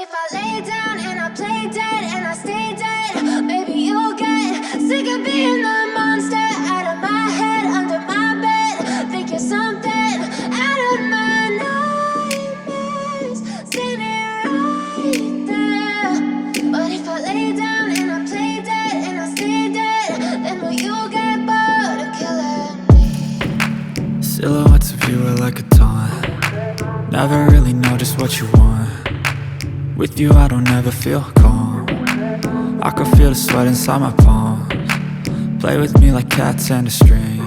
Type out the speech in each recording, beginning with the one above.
if I lay down and I play dead and I stay dead, maybe you'll get sick of being the monster out of my head, under my bed. Think you're something out of my nightmares, standing right there. But if I lay down and I play dead and I stay dead, then will you get bored of killing me? Silhouettes of you are like a taunt. Never really know just what you want. With you I don't ever feel calm. I can feel the sweat inside my palms. Play with me like cats and a string.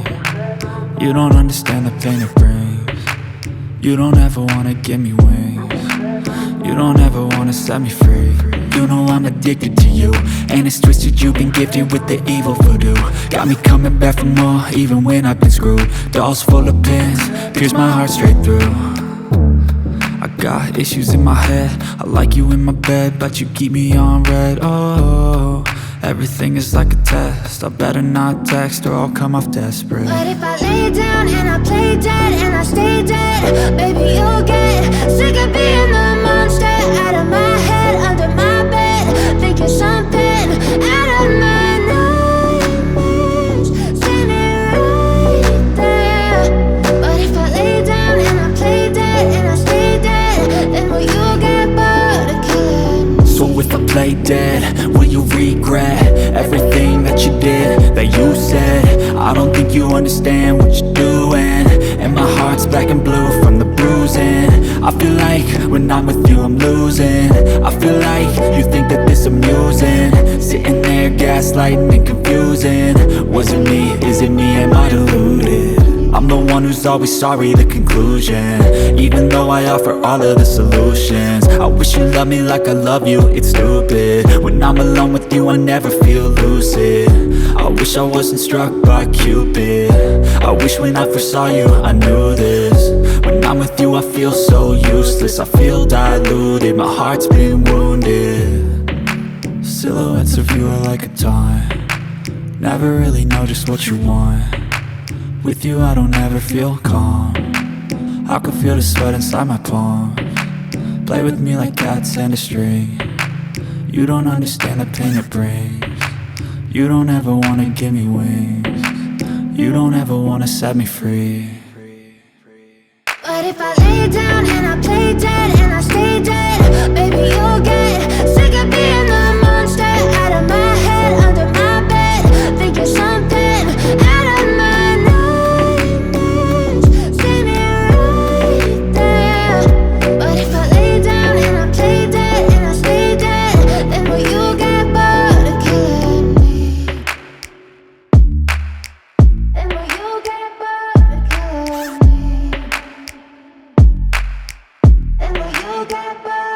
You don't understand the pain it brings. You don't ever wanna give me wings. You don't ever wanna set me free. You know I'm addicted to you, and it's twisted, you've been gifted with the evil voodoo. Got me coming back for more, even when I've been screwed. Dolls full of pins, pierce my heart straight through. I got issues in my head, I like you in my bed, but you keep me on red. Oh, everything is like a test, I better not text or I'll come off desperate. But if I lay down and I play dead and I stay dead, baby you'll get sick of being the monster out of my head, under my bed. Think you're something out of my nightmares, standing right there. But if I lay down and I play dead and I stay dead, then will you get bored of killing me? So if I play dead, will you regret everything that you did, that you said? I don't think you understand what you're doing, and my heart's black and blue from the bruising. I feel like when I'm with you I'm losing. I feel like you think that this amusing, sitting there gaslighting and confusing. Was it me? Is it me? Am I deluded? I'm the one who's always sorry, the conclusion, even though I offer all of the solutions. I wish you loved me like I love you, it's stupid. When I'm alone with you I never feel lucid. I wish I wasn't struck by Cupid. I wish when I first saw you I knew this. When I'm with you I feel so useless, I feel diluted, my heart's been wounded. Silhouettes of you are like a taunt. Never really know just what you want. With you I don't ever feel calm. I can feel the sweat inside my palms. Play with me like cats and a string. You don't understand the pain it brings. You don't ever wanna give me wings. You don't ever wanna set me free. But if I lay down and I play dead and I stay dead, baby you'll get sick of being the monster out of my head, under my bed. Think you're something out of my nightmares, standing right there. But if I lay down and I play dead and I stay dead, then will you get bored of killing me? Then will you get bored of killing me? And will you get bored?